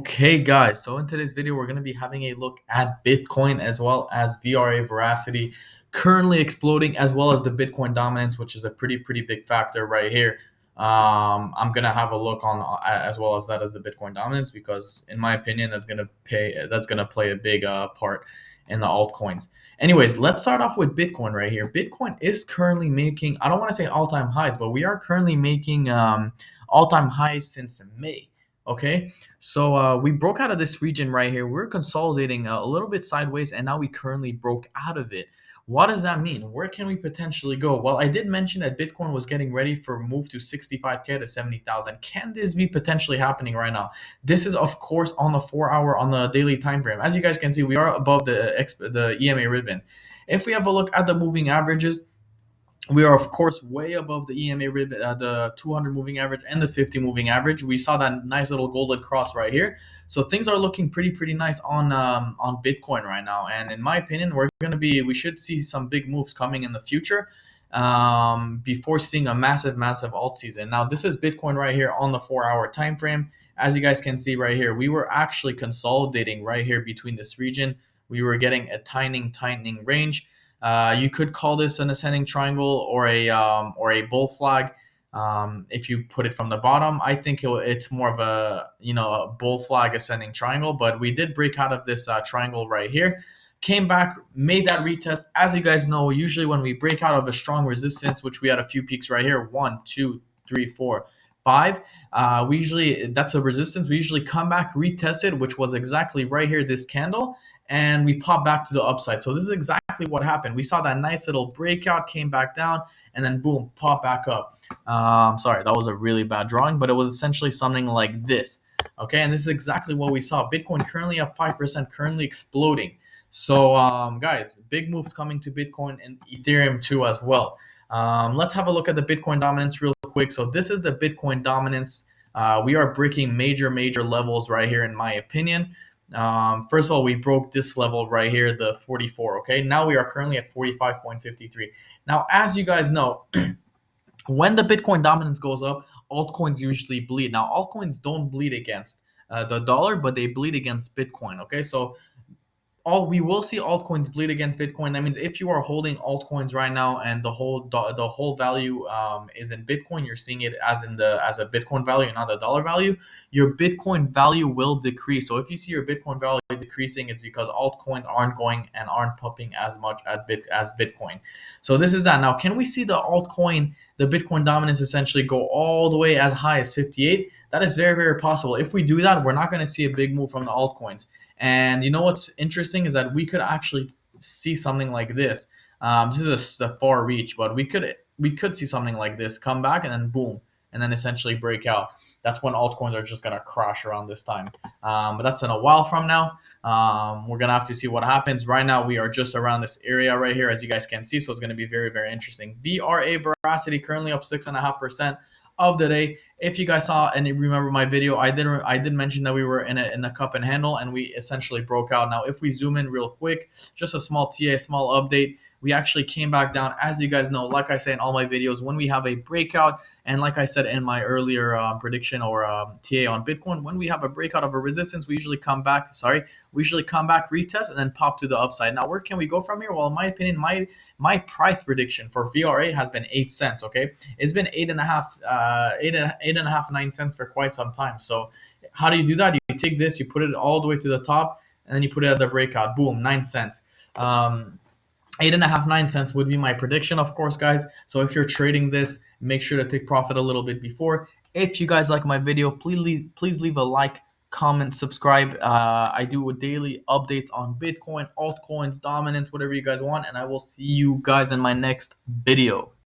Okay, guys, so in today's video, we're going to be having a look at Bitcoin as well as VRA Veracity currently exploding, as well as the Bitcoin dominance, which is a pretty big factor right here. I'm going to have a look on as well as that as the Bitcoin dominance, because in my opinion, that's going to play a big part in the altcoins. Anyways, let's start off with Bitcoin right here. Bitcoin is currently making, I don't want to say all-time highs, but we are currently making all-time highs since May. Okay, so we broke out of this region right here. We're consolidating a little bit sideways, and now we currently broke out of it. What does that mean? Where can we potentially go? Well, I did mention that Bitcoin was getting ready for a move to 65K to 70,000. Can this be potentially happening right now? This is, of course, on the 4 hour, on the daily time frame. As you guys can see, we are above the EMA ribbon. If we have a look at the moving averages, we are of course way above the EMA ribbon, the 200 moving average and the 50 moving average. We saw that nice little golden cross right here. So things are looking pretty nice on Bitcoin right now. And in my opinion, we should see some big moves coming in the future before seeing a massive alt season. Now this is Bitcoin right here on the 4 hour time frame. As you guys can see right here, we were actually consolidating right here between this region. We were getting a tightening range. You could call this an ascending triangle or a bull flag. If you put it from the bottom, I think it's more of a bull flag ascending triangle. But we did break out of this triangle right here, came back, made that retest. As you guys know, usually when we break out of a strong resistance, which we had a few peaks right here, 1, 2, 3, 4, 5. We usually that's a resistance. We usually come back, retest it, which was exactly right here, this candle, and we pop back to the upside. So this is exactly what happened. We saw that nice little breakout, came back down, and then boom, pop back up. Sorry, that was a really bad drawing, but it was essentially something like this. Okay, and this is exactly what we saw. Bitcoin currently up 5%, currently exploding. So, guys, big moves coming to Bitcoin and Ethereum too as well. Let's have a look at the Bitcoin dominance real quick. So this is the Bitcoin dominance. We are breaking major levels right here, in my opinion. First of all, we broke this level right here, the 44. Okay, now we are currently at 45.53. Now, as you guys know, when the Bitcoin dominance goes up, altcoins usually bleed. Now, altcoins don't bleed against the dollar, but they bleed against Bitcoin. Okay, so all we will see altcoins bleed against Bitcoin. That means if you are holding altcoins right now and the whole value is in Bitcoin, you're seeing it as a Bitcoin value, not a dollar value. Your Bitcoin value will decrease. So if you see your Bitcoin value decreasing, it's because altcoins aren't going and aren't pumping as much as Bitcoin. So this is that. Now, can we see the Bitcoin dominance essentially go all the way as high as 58? That is very possible. If we do that, we're not going to see a big move from the altcoins. And you know what's interesting is that we could actually see something like this. This is the far reach, but we could see something like this come back and then boom, and then essentially break out. That's when altcoins are just gonna crash around this time. But that's in a while from now. We're gonna have to see what happens. Right now, we are just around this area right here, as you guys can see. So it's gonna be very interesting. VRA Veracity currently up 6.5% of the day. If you guys saw and remember my video, I did mention that we were in a cup and handle, and we essentially broke out. Now, if we zoom in real quick, just a small small update. We actually came back down. As you guys know, like I say in all my videos, when we have a breakout, and like I said in my earlier prediction or TA on Bitcoin, when we have a breakout of a resistance, we usually come back. Retest, and then pop to the upside. Now, where can we go from here? Well, in my opinion, my price prediction for VRA has been 8 cents. Okay, it's been 8.5, 9 cents for quite some time. So how do you do that? You take this, you put it all the way to the top, and then you put it at the breakout. Boom, 9 cents. 8.5, 9 cents would be my prediction, of course, guys. So if you're trading this, make sure to take profit a little bit before. If you guys like my video, please leave a like, comment, subscribe. I do daily updates on Bitcoin, altcoins, dominance, whatever you guys want, and I will see you guys in my next video.